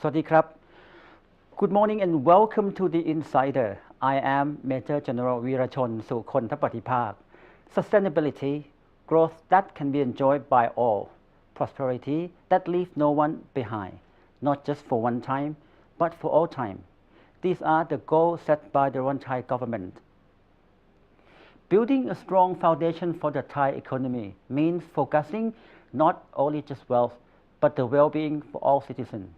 สวัสดีครับ Good morning and welcome to the Insider. I am Major General Virachon Sukhontapatipak. Sustainability, growth that can be enjoyed by all, prosperity that leaves no one behind, not just for one time, but for all time. These are the goals set by the Thai government. Building a strong foundation for the Thai economy means focusing not only just wealth, but the well-being for all citizens.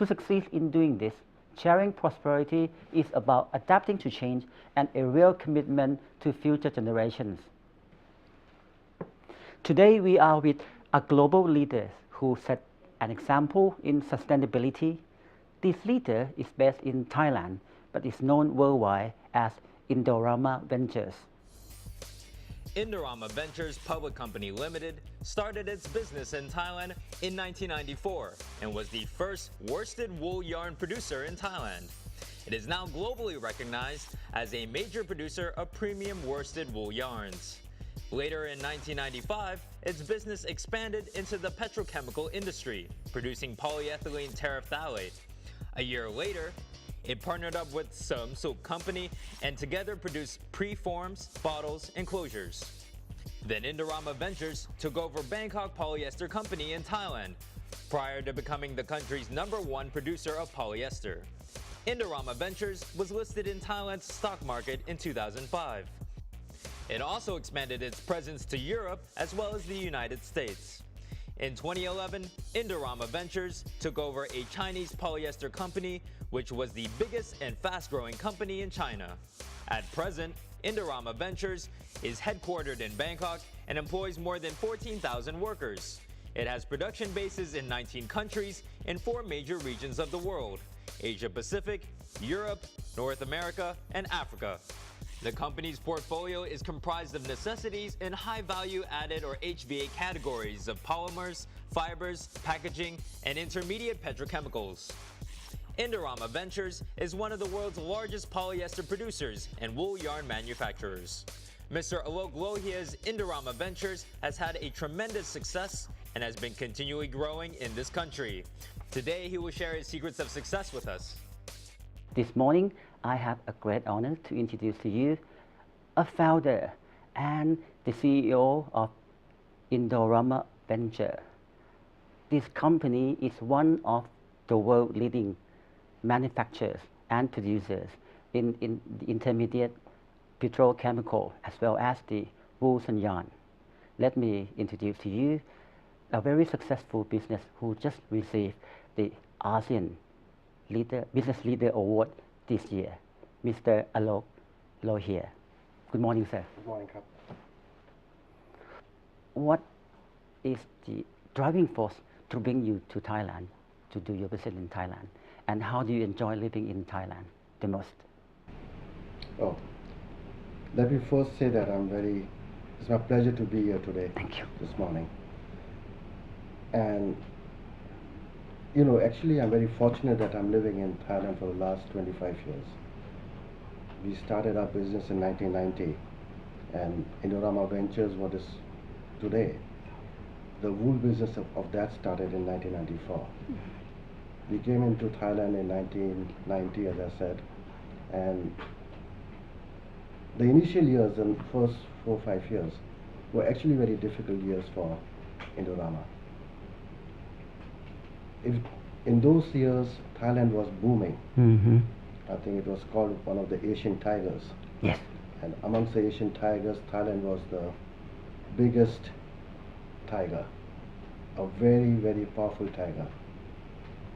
To succeed in doing this, sharing prosperity is about adapting to change and a real commitment to future generations. Today we are with a global leader who set an example in sustainability. This leader is based in Thailand but is known worldwide as Indorama Ventures. Indorama Ventures Public Company Limited started its business in Thailand in 1994 and was the first worsted wool yarn producer in Thailand. It is now globally recognized as a major producer of premium worsted wool yarns. Later in 1995, its business expanded into the petrochemical industry, producing polyethylene terephthalate. A year later, it partnered up with Suk Company and together produced preforms, bottles, and closures. Then Indorama Ventures took over Bangkok Polyester Company in Thailand, prior to becoming the country's #1 producer of polyester. Indorama Ventures was listed in Thailand's stock market in 2005. It also expanded its presence to Europe as well as the United States. In 2011, Indorama Ventures took over a Chinese polyester company, which was the biggest and fast-growing company in China. At present, Indorama Ventures is headquartered in Bangkok and employs more than 14,000 workers. It has production bases in 19 countries in 4 major regions of the world: Asia Pacific, Europe, North America, and Africa. The company's portfolio is comprised of necessities in high-value added or HVA categories of polymers, fibers, packaging, and intermediate petrochemicals. Indorama Ventures is one of the world's largest polyester producers and wool yarn manufacturers. Mr. Alok Lohia's Indorama Ventures has had a tremendous success and has been continually growing in this country. Today, he will share his secrets of success with us. This morning, I have a great honor to introduce to you a founder and the CEO of Indorama Venture. This company is one of the world leading manufacturers and producers in the intermediate petrochemical as well as the wool and yarn. Let me introduce to you a very successful business who just received the ASEAN Business Leader Award this year, Mr. Alok Lohia. Good morning, sir. Good morning, Kap. What is the driving force to bring you to Thailand, to do your business in Thailand? And how do you enjoy living in Thailand the most? Oh, let me first say that it's my pleasure to be here today. Thank you. This morning. And, actually I'm very fortunate that I'm living in Thailand for the last 25 years. We started our business in 1990 and Indorama Ventures, what is today, the wool business of that started in 1994. We came into Thailand in 1990, as I said, and the initial years and first 4 or 5 years were actually very difficult years for Indorama. In those years, Thailand was booming. Mm-hmm. I think it was called one of the Asian tigers. Yes. And amongst the Asian tigers, Thailand was the biggest tiger, a very, very powerful tiger.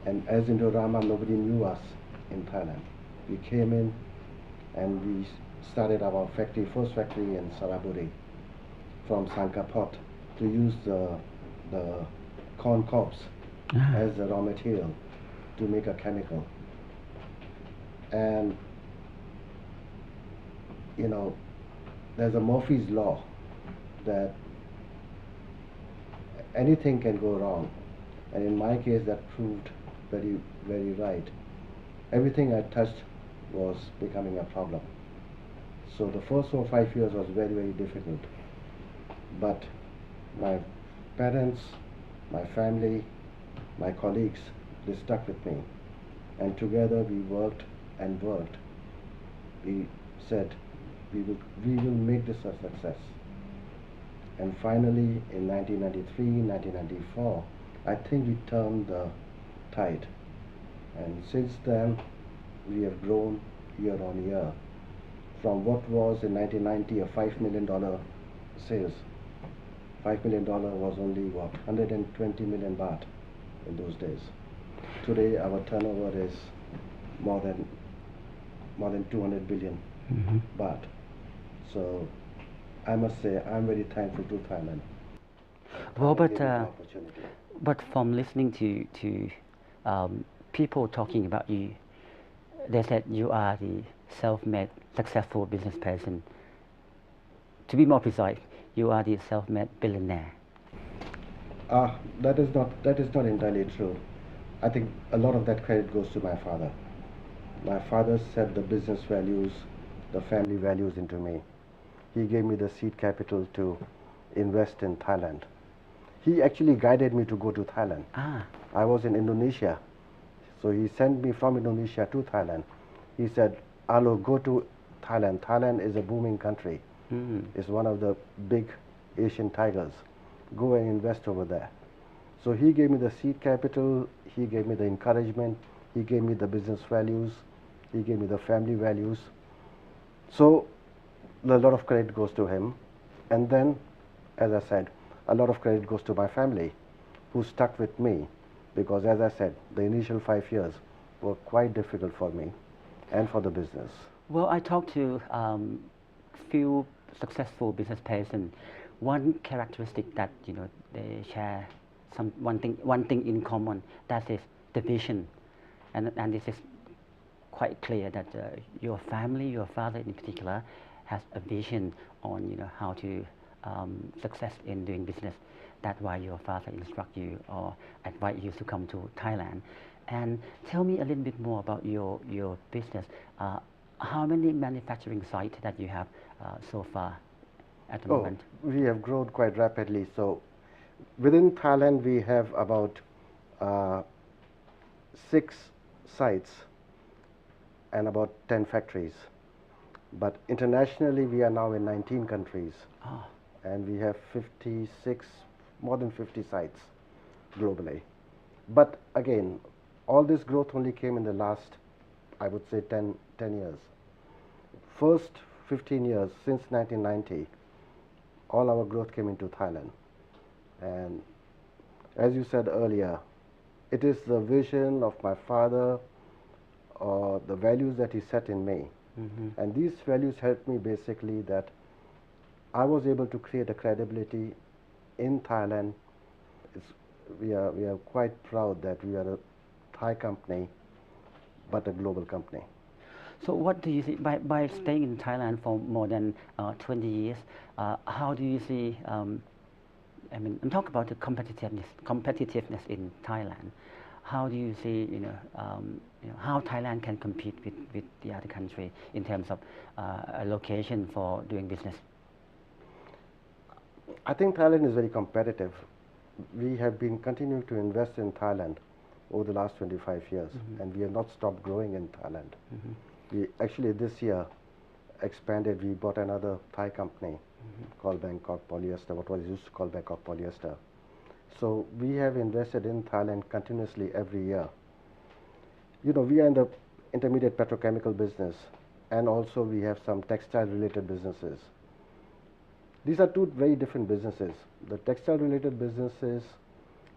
And as Indorama, nobody knew us in Thailand. We came in and we started our first factory in Saraburi from Sankapot to use the corn cobs as the raw material to make a chemical. And there's a Murphy's law that anything can go wrong, and in my case that proved very, very right. Everything I touched was becoming a problem. So the first 4 or 5 years was very, very difficult. But my parents, my family, my colleagues, they stuck with me. And together we worked and worked. We said we will make this a success. And finally, in 1993, 1994, I think we turned the tide. And since then, we have grown year on year. From what was in 1990 a $5 million sales, $5 million was only what, 120 million baht in those days. Today, our turnover is more than 200 billion baht. So I must say I'm very thankful to Thailand. Well, Thailand but gave me the opportunity. but from listening to people talking about you, they said you are the self-made successful business person. To be more precise, you are the self-made billionaire. That is not entirely true. I think a lot of that credit goes to my father. My father set the business values, the family values into me. He gave me the seed capital to invest in Thailand. He actually guided me to go to Thailand. I was in Indonesia, so he sent me from Indonesia to Thailand. He said, "Alo, go to Thailand. Thailand is a booming country. It's one of the big Asian tigers. Go and invest over there." So he gave me the seed capital, he gave me the encouragement, he gave me the business values, he gave me the family values. So a lot of credit goes to him. And then, as I said, a lot of credit goes to my family, who stuck with me, because as I said, the initial 5 years were quite difficult for me and for the business. Well, I talked to few successful business person. One characteristic that they share one thing in common, that is the vision, and this is quite clear that your family, your father in particular, has a vision on how to success in doing business. That's why your father instruct you or advise you to come to Thailand. And tell me a little bit more about your business. How many manufacturing sites that you have so far at the moment? We have grown quite rapidly. So within Thailand, we have about 6 sites and about 10 factories. But internationally, we are now in 19 countries. And we have more than 50 sites globally. But again, all this growth only came in the last, I would say, 10 years. First 15 years, since 1990, all our growth came into Thailand. And as you said earlier, it is the vision of my father or the values that he set in me. And these values helped me basically that I was able to create a credibility in Thailand. We are quite proud that we are a Thai company, but a global company. So what do you see, by staying in Thailand for more than 20 years, how do you see, I'm talking about the competitiveness in Thailand. How do you see, how Thailand can compete with the other country in terms of a location for doing business? I think Thailand is very competitive. We have been continuing to invest in Thailand over the last 25 years, and we have not stopped growing in Thailand. We actually this year expanded. We bought another Thai company called Bangkok Polyester, what was used to call Bangkok Polyester. So we have invested in Thailand continuously every year. We are in the intermediate petrochemical business, and also we have some textile related businesses. These are two very different businesses. The textile related businesses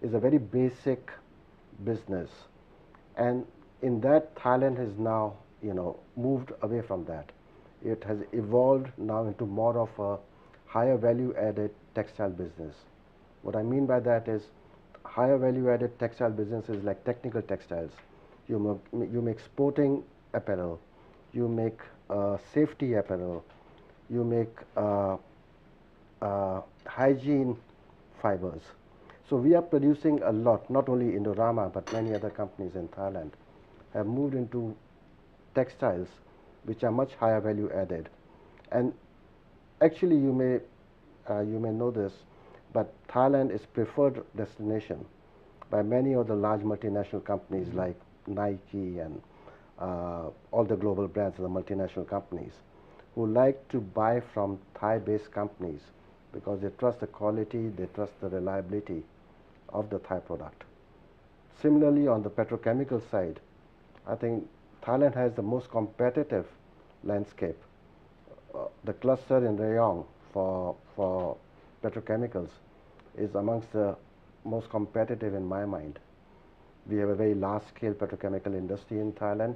is a very basic business, and in that Thailand has now moved away from that. It has evolved now into more of a higher value added textile business. What I mean by that is higher value added textile businesses like technical textiles. You make sporting apparel, you make safety apparel, you make hygiene fibers. So we are producing a lot, not only Indorama but many other companies in Thailand have moved into textiles which are much higher value added. And actually you may know this, but Thailand is preferred destination by many of the large multinational companies like Nike and all the global brands, the multinational companies, who like to buy from Thai-based companies because they trust the quality, they trust the reliability of the Thai product. Similarly, on the petrochemical side, I think Thailand has the most competitive landscape. The cluster in Rayong for petrochemicals is amongst the most competitive in my mind. We have a very large-scale petrochemical industry in Thailand.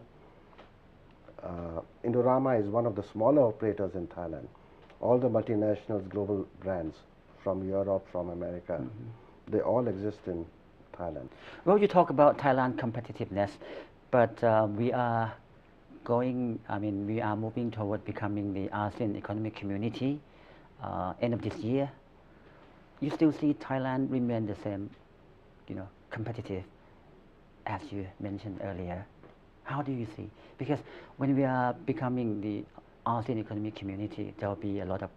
Indorama is one of the smaller operators in Thailand. All the multinationals, global brands from Europe, from America, they all exist in Thailand. Well, you talk about Thailand competitiveness, but we are we are moving toward becoming the ASEAN Economic Community end of this year. You still see Thailand remain the same, competitive as you mentioned earlier. How do you see? Because when we are becoming the ASEAN Economic Community, there will be a lot of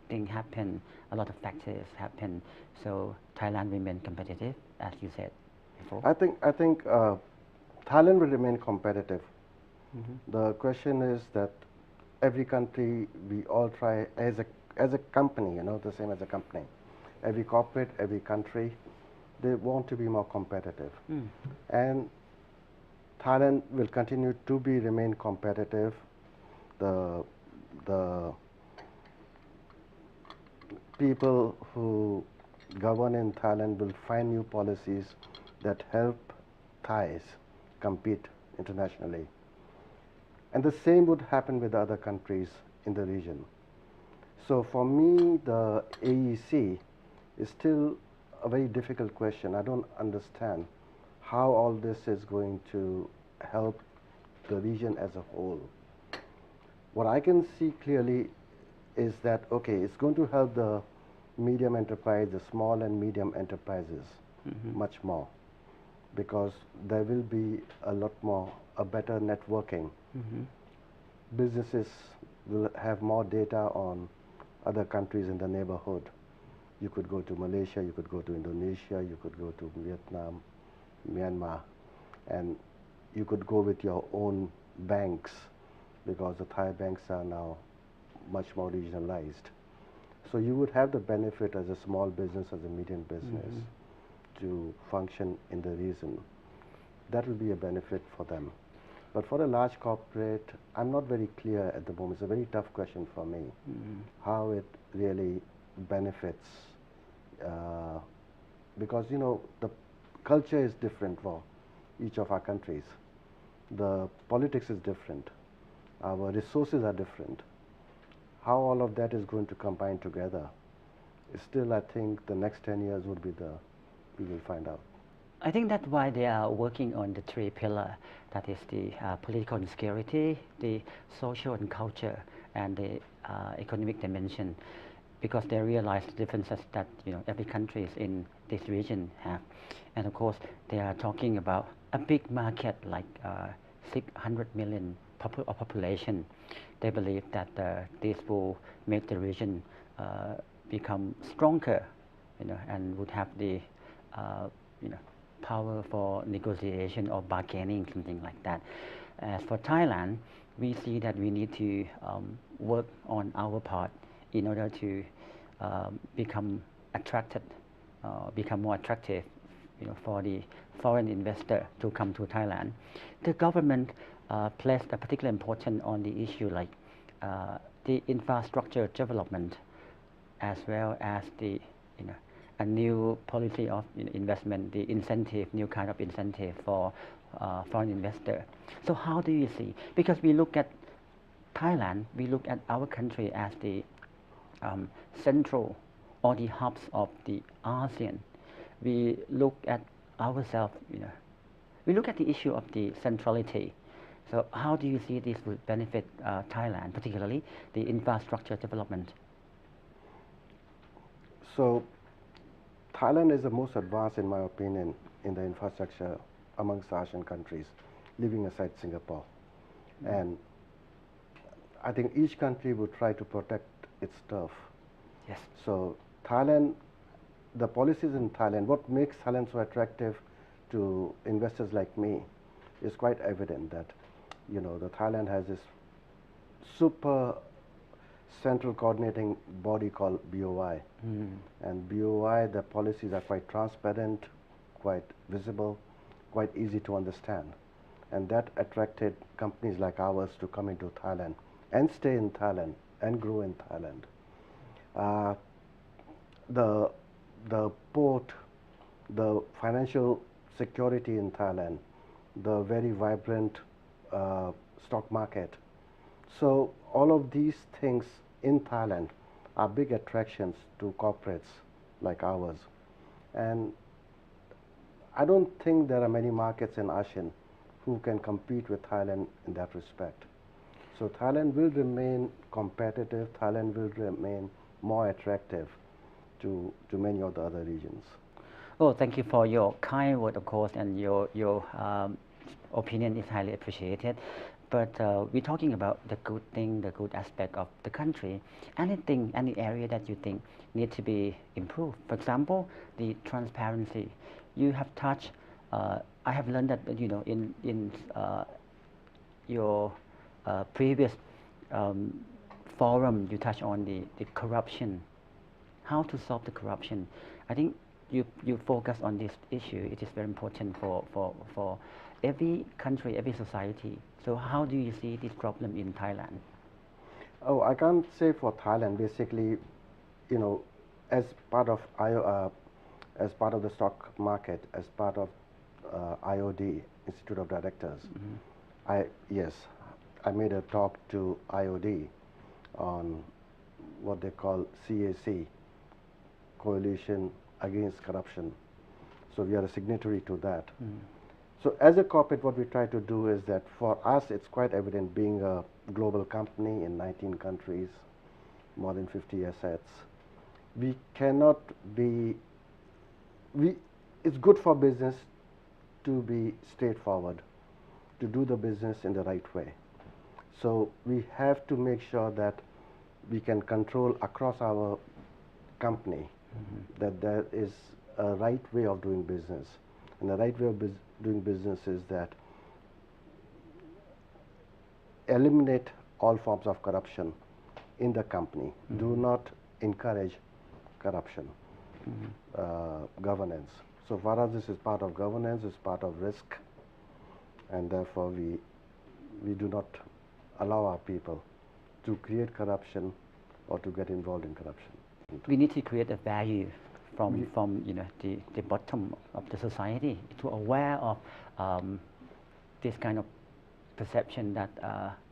things happen, a lot of factors happen. So Thailand remain competitive, as you said before. I think Thailand will remain competitive. The question is that every country, we all try as a company, the same as a company. Every corporate, every country, they want to be more competitive. And Thailand will continue to remain competitive. The people who govern in Thailand will find new policies that help Thais compete internationally. And the same would happen with other countries in the region. So for me, the AEC is still a very difficult question. I don't understand how all this is going to help the region as a whole. What I can see clearly is that, okay, it's going to help the medium enterprise, the small and medium enterprises much more, because there will be a better networking. Businesses will have more data on other countries in the neighborhood. You could go to Malaysia, you could go to Indonesia, you could go to Vietnam, Myanmar, and you could go with your own banks, because the Thai banks are now much more regionalized. So you would have the benefit as a small business, as a medium business, to function in the region. That will be a benefit for them. But for a large corporate, I'm not very clear at the moment. It's a very tough question for me, how it really benefits, because the culture is different for each of our countries. The politics is different. Our resources are different. How all of that is going to combine together is still, I think, the next 10 years would be we will find out. I think that's why they are working on the three pillars. That is the political and security, the social and culture, and the economic dimension, because they realize the differences that every country in this region have. And of course, they are talking about a big market like 600 million population. They believe that this will make the region become stronger, and would have the power for negotiation or bargaining, something like that. As for Thailand, we see that we need to work on our part in order to become more attractive, for the foreign investor to come to Thailand. The government placed a particular importance on the issue like the infrastructure development, as well as the a new policy of investment, the incentive, new kind of incentive for foreign investor. So how do you see? Because we look at Thailand, we look at our country as the central or the hubs of the ASEAN. We look at ourselves, we look at the issue of the centrality. So how do you see this would benefit Thailand, particularly the infrastructure development? So Thailand is the most advanced, in my opinion, in the infrastructure amongst Asian countries, leaving aside Singapore. And I think each country would try to protect its turf. Yes. So Thailand, the policies in Thailand, what makes Thailand so attractive to investors like me, it's quite evident that, the Thailand has this super central coordinating body called BOI. And BOI, the policies are quite transparent, quite visible, quite easy to understand. And that attracted companies like ours to come into Thailand and stay in Thailand and grow in Thailand. The port, the financial security in Thailand, the very vibrant stock market. So all of these things in Thailand are big attractions to corporates like ours. And I don't think there are many markets in ASEAN who can compete with Thailand in that respect. So Thailand will remain competitive, Thailand will remain more attractive to many of the other regions. Oh, thank you for your kind word, of course, and your opinion is highly appreciated. But we're talking about the good thing, the good aspect of the country. Anything, any area that you think need to be improved. For example, the transparency. You have touched. I have learned that in your previous forum, you touched on the corruption. How to solve the corruption? I think you focus on this issue. It is very important for every country, every society. So how do you see this problem in Thailand? Oh, I can't say for Thailand. Basically, as part of as part of the stock market, as part of IOD, Institute of Directors, I made a talk to IOD on what they call CAC, Coalition Against Corruption. So we are a signatory to that. So as a corporate, what we try to do is that for us, it's quite evident, being a global company in 19 countries, more than 50 assets, we cannot be, it's good for business to be straightforward, to do the business in the right way. So we have to make sure that we can control across our company that there is a right way of doing business. And the right way of doing business is that eliminate all forms of corruption in the company. Do not encourage corruption. Governance. So for us, this is part of governance, it's part of risk, and therefore we do not allow our people to create corruption or to get involved in corruption. We need to create a value from the bottom of the society to aware of this kind of perception that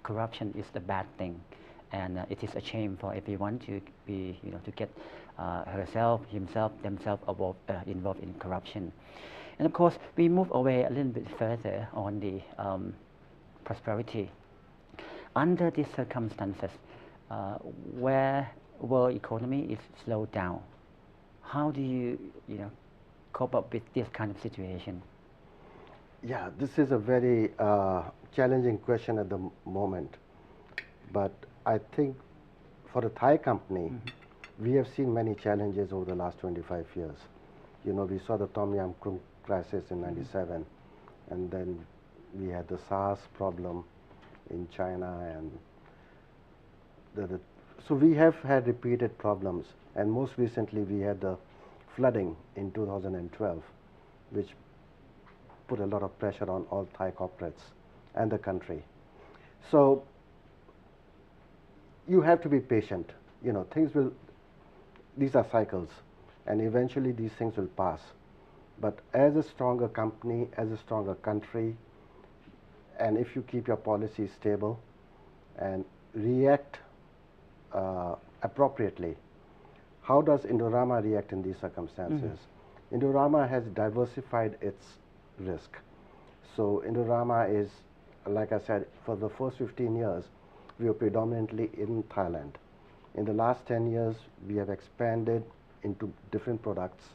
corruption is the bad thing, and it is a shame for everyone to be to get themselves involved in corruption. And of course, we move away a little bit further on the prosperity. Under these circumstances, where world economy is slowed down, how do you cope up with this kind of situation? Yeah, this is a very challenging question at the moment. But I think for the Thai company, we have seen many challenges over the last 25 years. We saw the Tom Yam Kung crisis in '97, and then we had the SARS problem in China, and so we have had repeated problems. And most recently, we had the flooding in 2012, which put a lot of pressure on all Thai corporates and the country. So you have to be patient. These are cycles, and eventually these things will pass. But as a stronger company, as a stronger country, and if you keep your policies stable and react appropriately, how does Indorama react in these circumstances? Indorama has diversified its risk. So Indorama is, like I said, for the first 15 years, we were predominantly in Thailand. In the last 10 years, we have expanded into different products.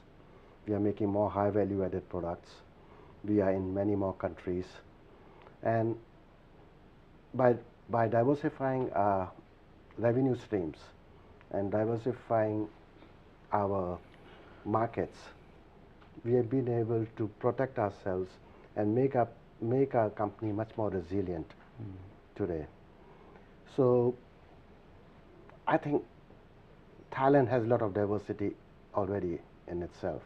We are making more high value added products. We are in many more countries. And by diversifying our revenue streams and diversifying our markets, we have been able to protect ourselves and make our company much more resilient today. So I think Thailand has a lot of diversity already in itself.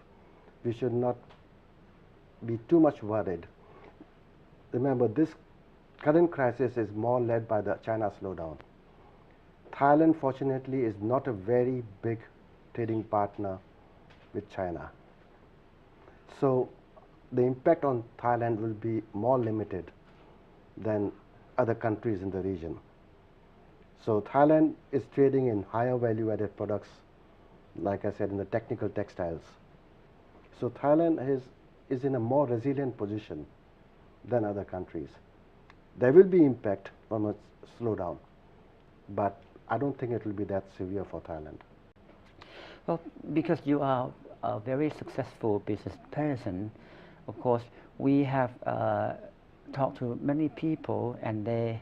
We should not be too much worried. Remember, this current crisis is more led by the China slowdown. Thailand, fortunately, is not a very big trading partner with China. So the impact on Thailand will be more limited than other countries in the region. So Thailand is trading in higher value-added products, like I said, in the technical textiles. So Thailand is in a more resilient position than other countries. There will be impact from a slowdown, but I don't think it will be that severe for Thailand. Well, because you are a very successful business person, of course, we have talked to many people and they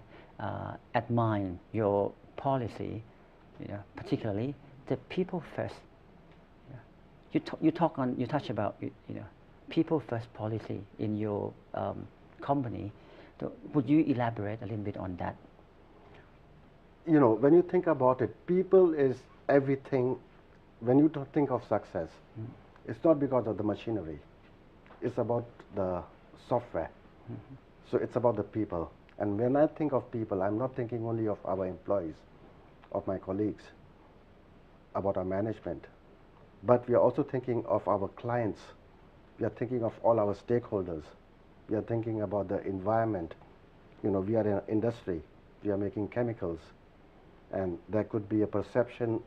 admire your policy, particularly the people first. You touch about people first policy in your company. So would you elaborate a little bit on that? When you think about it, people is everything. When you think of success, it's not because of the machinery. It's about the software. So it's about the people. And when I think of people, I'm not thinking only of our employees, of my colleagues, about our management, but we are also thinking of our clients. We are thinking of all our stakeholders. We are thinking about the environment. We are in an industry. We are making chemicals. And there could be a perception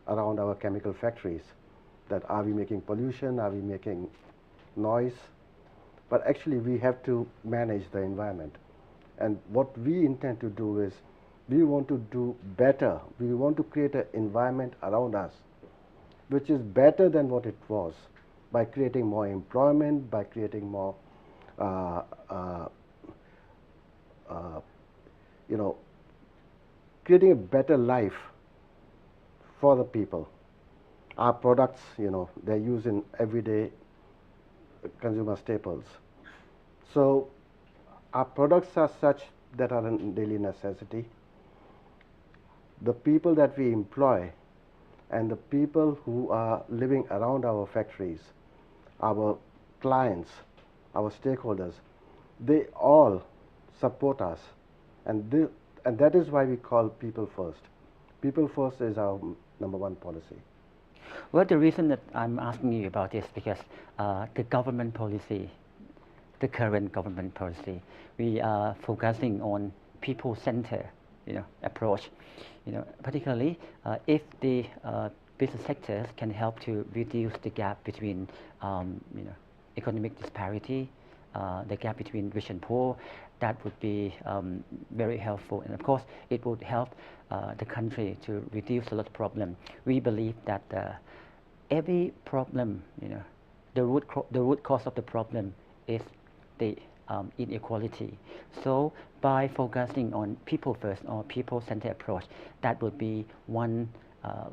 around our chemical factories that are we making pollution, are we making noise? But actually we have to manage the environment. And what we intend to do is we want to do better. We want to create an environment around us which is better than what it was, by creating more employment, by creating more creating a better life for the people. Our products, they're used in everyday consumer staples. So our products are such that are a daily necessity. The people that we employ and the people who are living around our factories, our clients, our stakeholders, they all support us. And that is why we call people first. People first is our number one policy. Well, the reason that I'm asking you about this because the government policy, the current government policy, we are focusing on people-centered, approach. Particularly if the business sectors can help to reduce the gap between, economic disparity, the gap between rich and poor, that would be very helpful. And of course, it would help the country to reduce a lot of problems. We believe that every problem, the root cause of the problem is the inequality. So by focusing on people first or people-centered approach, that would be one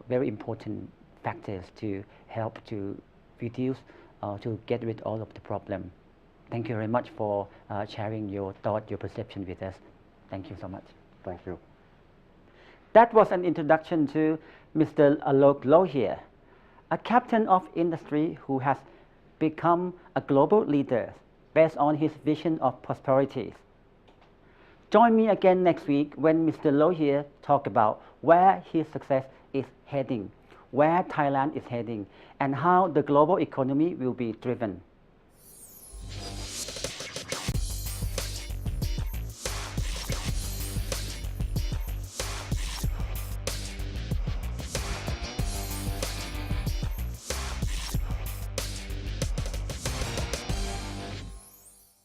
very important factors to help to reduce to get rid of all of the problem. Thank you very much for sharing your thought, your perception with us. Thank you so much. Thank you. That was an introduction to Mr. Alok Lohia, a captain of industry who has become a global leader based on his vision of prosperity. Join me again next week when Mr. Lohia talks about where his success is heading, where Thailand is heading, and how the global economy will be driven.